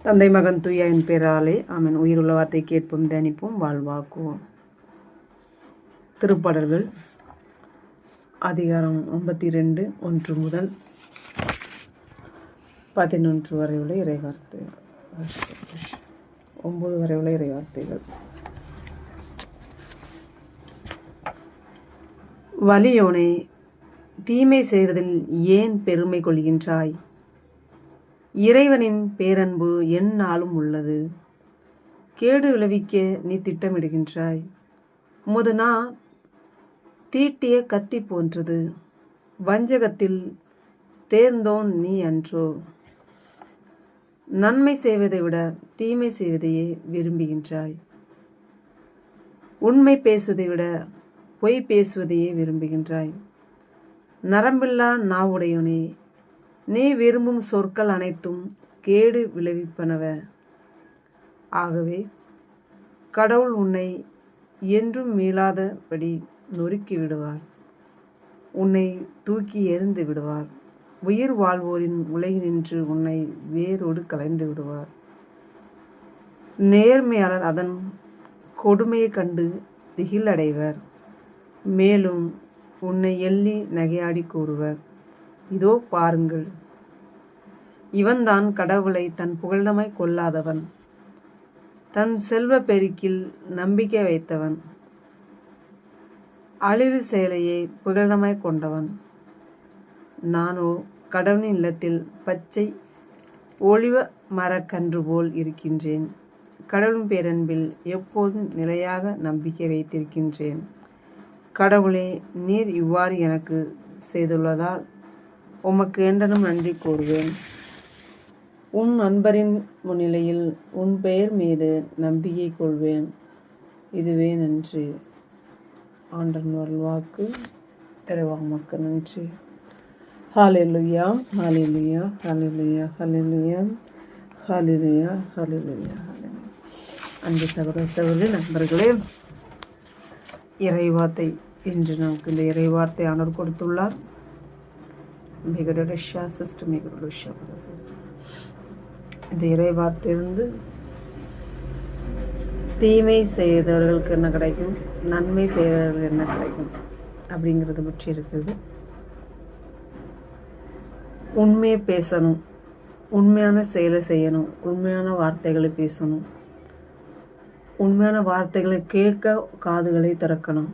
தந்தை மகன் தூய என் பேராலே ஆமென். உயிருள்ள வார்த்தை கேட்போம், தியானிப்போம், வாழ்வாக்குவோம். திருப்பாடல்கள் அதிகாரம் 52 1 முதல் 11 வரை உள்ள இறைவார்த்தை, 9 வரை உள்ள இறைவார்த்தைகள். வலியோனே, தீமை செய்வதில் ஏன் பெருமை கொள்கின்றாய்? இறைவனின் பேரன்பு எந்நாளும் உள்ளது. கேடு விளைவிக்க நீ திட்டமிடுகின்றாய். உமது நா தீட்டிய கத்தி போன்றது. வஞ்சகத்தில் தேர்ந்தோன் நீ அன்றோ? நன்மை செய்வதை விட தீமை செய்வதையே விரும்புகின்றாய். உண்மை பேசுவதை விட பொய் பேசுவதையே விரும்புகின்றாய். நரம்பில்லா நாவுடையோனே, நீ விரும்பும் சொற்கள் அனைத்தும் கேடு விளைவிப்பனவ. ஆகவே கடவுள் உன்னை என்றும் மீளாதபடி நொறுக்கி விடுவார். உன்னை தூக்கி எறிந்து விடுவார். உயிர் வாழ்வோரின் உலகினின்று உன்னை வேரோடு கலைந்து விடுவார். நேர்மையாளர் அதன் கொடுமையை கண்டு திகிலடைவர். மேலும் உன்னை எள்ளி நகையாடி கூறுவர், இதோ பாருங்கள், இவன்தான் கடவுளை தன் புகலிடமாய் கொள்ளாதவன், தன் செல்வ பெருக்கில் நம்பிக்கை வைத்தவன், அழிவு செயலையே புகலிடமாய் கொண்டவன். நானோ கடவுளின் இல்லத்தில் பச்சை ஒளிவ மரக்கன்று போல் இருக்கின்றேன். கடவுளின் பேரன்பில் எப்போதும் நிலையாக நம்பிக்கை வைத்திருக்கின்றேன். கடவுளே, நீர் இவ்வாறு எனக்கு செய்துள்ளதால் உமக்கு என்றனும் நன்றி கூறுவேன். உன் நண்பரின் முன்னிலையில் உன் பெயர் மீது நம்பிக்கை கொள்வேன். இதுவே நன்றி. ஆண்டவரின் அருள்வாக்கு. இறைவாக்கு நன்றி. ஹல்லேலூயா, ஹல்லேலூயா, ஹல்லேலூயா, ஹல்லேலூயா, ஹல்லேலூயா, ஹல்லேலூயா. அன்பு சகோதர சகோதரி நண்பர்களே, இறைவார்த்தை இன்று நமக்கு இந்த இறைவார்த்தை ஆண்டவர் கொடுத்துள்ளார். இந்த இறைவார்த்தை தீமை செய்தவர்களுக்கு என்ன கிடைக்கும், நன்மை செய்தவர்களுக்கு என்ன கிடைக்கும் அப்படிங்கிறத பற்றி இருக்குது. உண்மையை பேசணும், உண்மையான செயலை செய்யணும், உண்மையான வார்த்தைகளை பேசணும், உண்மையான வார்த்தைகளை கேட்க காதுகளை திறக்கணும்,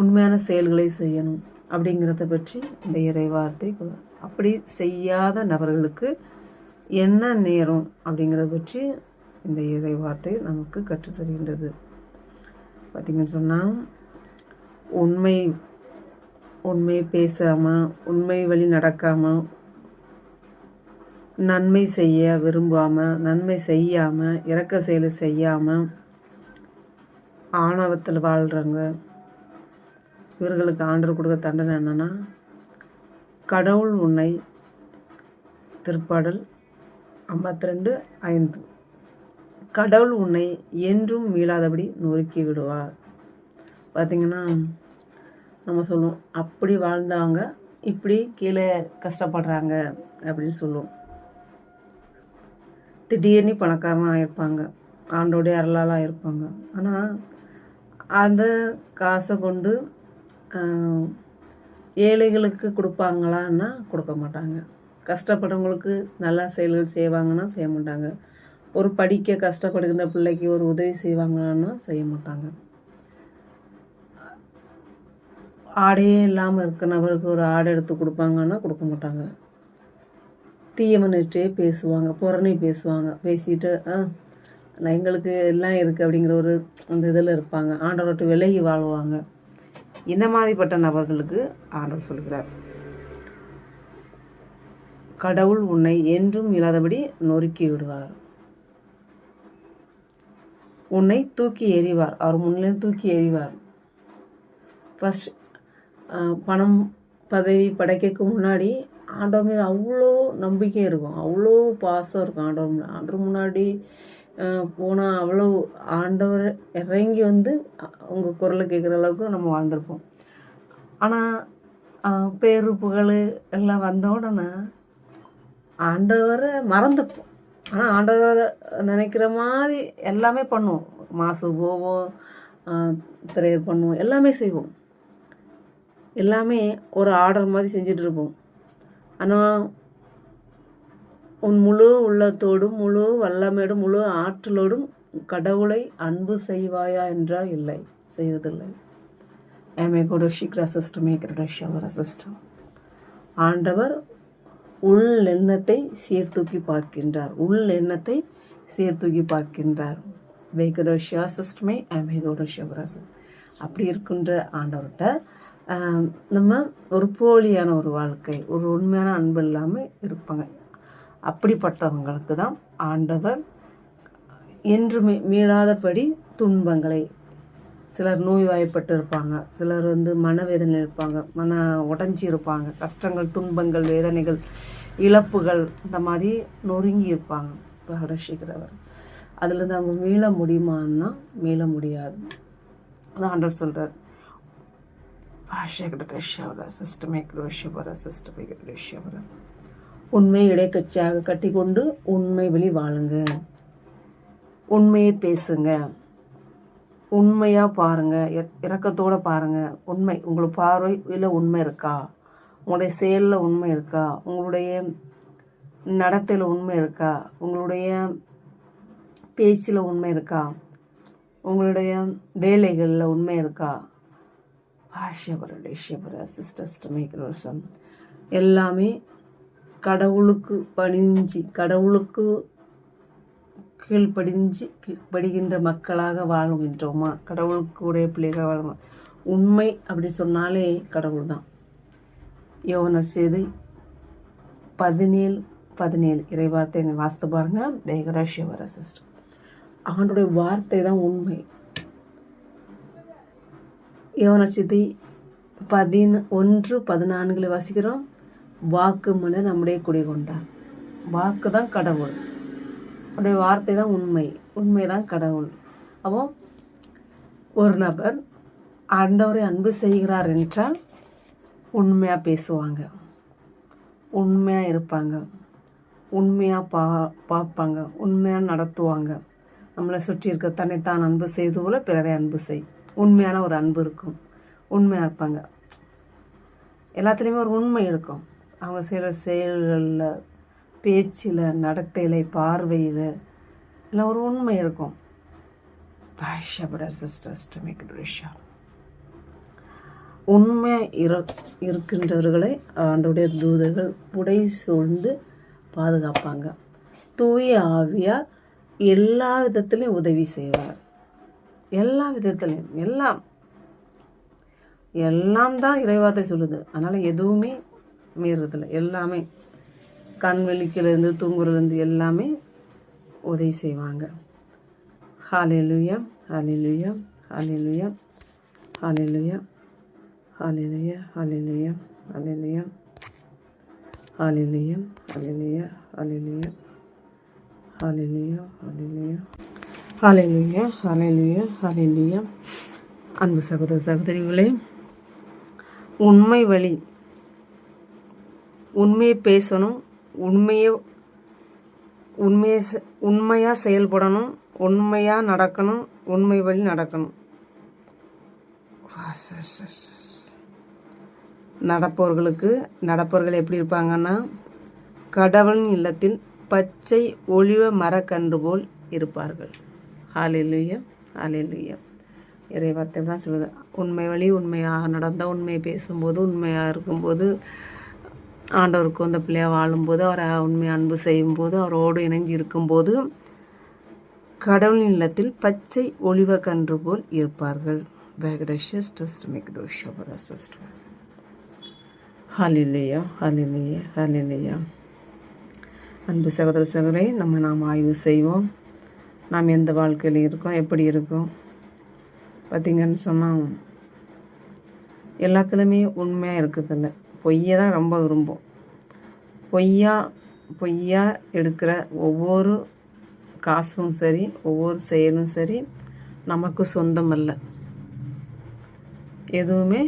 உண்மையான செயல்களை செய்யணும் அப்படிங்கிறத பற்றி இந்த இறைவார்த்தை. அப்படி செய்யாத நபர்களுக்கு என்ன நேரும் அப்படிங்கிறத பற்றி இந்த இறைவார்த்தை நமக்கு கற்றுத்தருகின்றது. பார்த்திங்கன்னு சொன்னால், உண்மை பேசாமல், உண்மை வழி நடக்காமல், நன்மை செய்ய விரும்பாமல், நன்மை செய்யாமல், இரக்க செயலை செய்யாமல் ஆணவத்தில் வாழ்கிறவங்க, இவர்களுக்கு ஆண்டவர் கொடுக்க தண்டனை என்னன்னா, கடவுள் உன்னை, திருப்பாடல் 52:5, கடவுள் உன்னை என்றும் மீளாதபடி நொறுக்கி விடுவார். பார்த்திங்கன்னா, நம்ம சொல்லுவோம், அப்படி வாழ்ந்தவங்க இப்படி கீழே கஷ்டப்படுறாங்க அப்படின்னு சொல்லுவோம். திடீர்னு பணக்காரனாக ஆகிருப்பாங்க, ஆண்டோடைய அருளாலாக இருப்பாங்க. ஆனால் அந்த காசை கொண்டு ஏழைகளுக்கு கொடுப்பாங்களான்னா கொடுக்க மாட்டாங்க. கஷ்டப்படுறவங்களுக்கு நல்லா செயல்கள் செய்வாங்கன்னா செய்ய மாட்டாங்க. ஒரு படிக்க கஷ்டப்படுகின்ற பிள்ளைக்கு ஒரு உதவி செய்வாங்களான்னா செய்ய மாட்டாங்க. ஆடையே இல்லாமல் இருக்கிறவருக்கு ஒரு ஆடை எடுத்து கொடுப்பாங்கன்னா கொடுக்க மாட்டாங்க. தீயவனிட்டே பேசுவாங்க, புறணி பேசுவாங்க, பேசிட்டு எங்களுக்கு எல்லாம் இருக்குது அப்படிங்கிற ஒரு அந்த இதில் இருப்பாங்க. ஆண்டவர்கிட்ட விலகி வாழ்வாங்க. இந்த மாதிரிப்பட்ட நபர்களுக்கு ஆண்டவர் சொல்கிறார், கடவுள் உன்னை என்றும் இல்லாதபடி நொறுக்கி விடுவார். உன்னை தூக்கி எறிவார். அவர் முன்னிலையும் தூக்கி எறிவார். ஃபர்ஸ்ட் பணம் பதவி படைக்கிறதுக்கு முன்னாடி ஆண்டவர் மீது அவ்வளோ நம்பிக்கை இருக்கும், அவ்வளோ பாசம் இருக்கும். ஆண்டவர் முன்னாடி போனால் அவ்வளோ ஆண்டவர் இறங்கி உங்கள் குரலை கேட்குற அளவுக்கு நம்ம வாழ்ந்திருப்போம். ஆனால் பேரு புகழ் எல்லாம் வந்த உடனே ஆண்டவரை மறந்துப்போம். ஆனால் ஆண்டவர் நினைக்கிற மாதிரி எல்லாமே பண்ணுவோம். மாசு போவோம், ப்ரேயர் பண்ணுவோம், எல்லாமே செய்வோம். எல்லாமே ஒரு ஆர்டர் மாதிரி செஞ்சுட்டு இருப்போம். ஆனால் உன் முழு உள்ளத்தோடும் முழு வல்லமையோடும் முழு ஆற்றலோடும் கடவுளை அன்பு செய்வாயா என்றால் இல்லை, செய்வதில்லை. ஆண்டவர் உள் எண்ணத்தை சீர்தூக்கி பார்க்கின்றார். உள் எண்ணத்தை சீர்தூக்கி பார்க்கின்றார். அப்படி இருக்கின்ற ஆண்டவர்கிட்ட நம்ம ஒரு போலியான ஒரு வாழ்க்கை, ஒரு உண்மையான அன்பு இல்லாமல் இருப்பாங்க. அப்படிப்பட்டவங்களுக்கு தான் ஆண்டவர் என்றுமே மீளாதபடி துன்பங்களை, சிலர் நோய்வாய்ப்பட்டு இருப்பாங்க, சிலர் மனவேதனை இருப்பாங்க, உடஞ்சி இருப்பாங்க, கஷ்டங்கள், துன்பங்கள், வேதனைகள், இழப்புகள், இந்த மாதிரி நொறுங்கி இருப்பாங்க. ரட்சிக்கிறவர் அதுலேருந்து அவங்க மீள முடியுமான்னா மீள முடியாது. அதான் ஆண்டவர் சொல்கிறார், உண்மை இடைக்கட்சியாக கட்டி கொண்டு உண்மை வெளி வாழுங்க, உண்மையை பேசுங்க, உண்மையாக பாருங்கள், இரக்கத்தோடு பாருங்கள். உண்மை உங்களுக்கு பார்வையில் உண்மை இருக்கா, உங்களுடைய செயலில் உண்மை இருக்கா, உங்களுடைய நடத்தையில் உண்மை இருக்கா, உங்களுடைய பேச்சில் உண்மை இருக்கா, உங்களுடைய வேலைகளில் உண்மை இருக்கா. எல்லாமே கடவுளுக்கு பணிஞ்சு, கடவுளுக்கு கீழ்படுகின்ற மக்களாக வாழ்கின்றோமா, கடவுளுக்குடைய பிள்ளைகள் வாழுமா. உண்மை அப்படி சொன்னாலே கடவுள் தான். யோவான் செய்தி 17:17 இறைவார்த்தை வாசித்து பாருங்க. தேகராஷியவர சிஸ்டர், அவனுடைய வார்த்தை தான் உண்மை. யோவான் செய்தி 11:14 வாசிக்கிறோம். வாக்கு முன்ன நம்முடைய குடிகொண்டார். வாக்கு தான் கடவுள், அவருடைய வார்த்தை தான் உண்மை, உண்மை தான் கடவுள். அப்போ ஒரு நபர் ஆண்டவரை அன்பு செய்கிறார் என்றால் உண்மையாக பேசுவாங்க, உண்மையாக இருப்பாங்க, உண்மையாக பார்ப்பாங்க, உண்மையாக நடத்துவாங்க. நம்மளை சுற்றி இருக்க தன்னைத்தான் அன்பு செய்து போல பிறரை அன்பு செய். உண்மையான ஒரு அன்பு இருக்கும், உண்மையாக இருப்பாங்க. எல்லாத்துலேயுமே ஒரு உண்மை இருக்கும். அவங்க செய்கிற செயல்களில், பேச்சில், நடத்தையில், பார்வையில் எல்லாம் ஒரு உண்மை இருக்கும். உண்மையாக இருக்கின்றவர்களை ஆண்டவருடைய தூதர்கள் புடை சூழ்ந்து பாதுகாப்பாங்க. தூய ஆவியார் எல்லா விதத்திலையும் உதவி செய்வார். எல்லா விதத்துலையும், எல்லாம் தான் இறைவார்த்தை சொல்லுது. அதனால் எதுவுமே மீறுறதில்லை. எல்லாமே கண் வெளிக்கிலேருந்து தூங்குறதுலேருந்து எல்லாமே உதவி செய்வாங்க. ஹல்லேலூயா, ஹல்லேலூயா, ஹல்லேலூயா, ஹல்லேலூயா, ஹல்லேலூயா, ஹல்லேலூயா, ஹல்லேலூயா, ஹல்லேலூயா, ஹல்லேலூயா, ஹல்லேலூயா, ஹல்லேலூயா, ஹல்லேலூயா, ஹல்லேலூயா, ஹல்லேலூயா, ஹல்லேலூயா. அன்பு சகோதர சகோதரிகளே, உண்மை வழி, உண்மையை பேசணும், உண்மையாக செயல்படணும், உண்மையாக நடக்கணும், உண்மை வழி நடக்கணும். நடப்பவர்கள் எப்படி இருப்பாங்கன்னா, கடவுளின் இல்லத்தில் பச்சை ஒளிவ மரக்கன்று போல் இருப்பார்கள். ஹல்லேலூயா, ஹல்லேலூயா. இறைவார்த்தை தான் சொல்லுது. உண்மை வழி, உண்மையாக நடந்தால், உண்மையை பேசும்போது, உண்மையாக இருக்கும்போது, ஆண்டவருக்கு அந்த பிள்ளையாக வாழும்போது, அவரை உண்மையை அன்பு செய்யும்போது, அவரோடு இணைஞ்சு இருக்கும்போது கடவுளின் இல்லத்தில் பச்சை ஒளிவ கன்று போல் இருப்பார்கள். ஹல்லேலூயா, ஹல்லேலூயா, ஹல்லேலூயா. அன்பு சகோதர சகோதரி, நாம் ஆய்வு செய்வோம். நாம் எந்த வாழ்க்கையில் இருக்கோம், எப்படி இருக்கோம். பார்த்திங்கன்னு சொன்னால் எல்லாத்துலேயுமே உண்மையாக இருக்கிறதில்ல, பொய்யை தான் ரொம்ப விரும்பும். பொய்யா எடுக்கிற ஒவ்வொரு காசும் சரி, ஒவ்வொரு செயலும் சரி, நமக்கு சொந்தம் அல்ல. எதுவுமே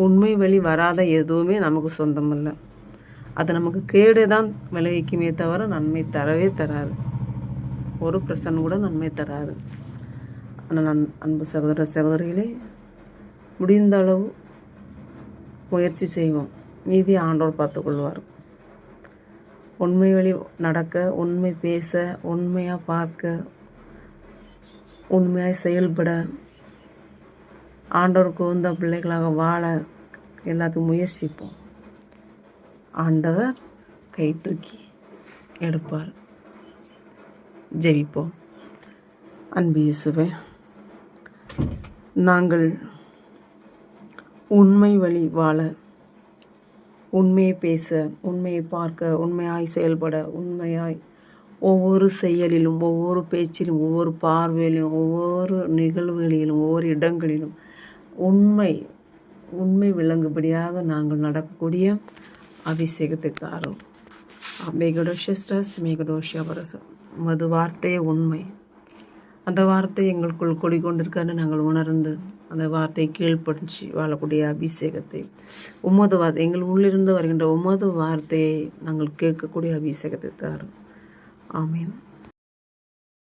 உண்மை வழி வராத எதுவுமே நமக்கு சொந்தம் அல்ல. அது நமக்கு கேடு தான் விளைவிக்குமே தவிர நன்மை தரவே தராது. 1% கூட நன்மை தராது. ஆனால் அன்பு சகோதர சகோதரிகளே, முடிந்த அளவு முயற்சி செய்வோம். மீதி ஆண்டவர் பார்த்துக்கொள்வார். உண்மை வழி நடக்க, உண்மை பேச, உண்மையாக பார்க்க, உண்மையாக செயல்பட, ஆண்டவருக்கு உகந்த பிள்ளைகளாக வாழ எல்லாத்துக்கும் முயற்சிப்போம். ஆண்டவர் கை தூக்கி எடுப்பார். ஜெபிப்போம். அன்பு இயேசுவே, நாங்கள் உண்மை வழி வாழ, உண்மையை பேச, உண்மையை பார்க்க, உண்மையாய் செயல்பட, உண்மையாய் ஒவ்வொரு செயலிலும், ஒவ்வொரு பேச்சிலும், ஒவ்வொரு பார்வையிலும், ஒவ்வொரு நிகழ்வுகளிலும், ஒவ்வொரு இடங்களிலும் உண்மை விளங்கும்படியாக நாங்கள் நடக்கக்கூடிய அபிஷேகத்தை தாரும். மது வார்த்தையே உண்மை. அந்த வார்த்தை எங்களுக்குள் கொண்டிருக்கான்னு நாங்கள் உணர்ந்து அந்த வார்த்தையை கீழ்ப்படிச்சு வாழக்கூடிய அபிஷேகத்தை, உமது வார்த்தை எங்கள் உள்ளிருந்து வருகின்ற உமது வார்த்தையை நாங்கள் கேட்கக்கூடிய அபிஷேகத்தை தாரும். ஆமீன்.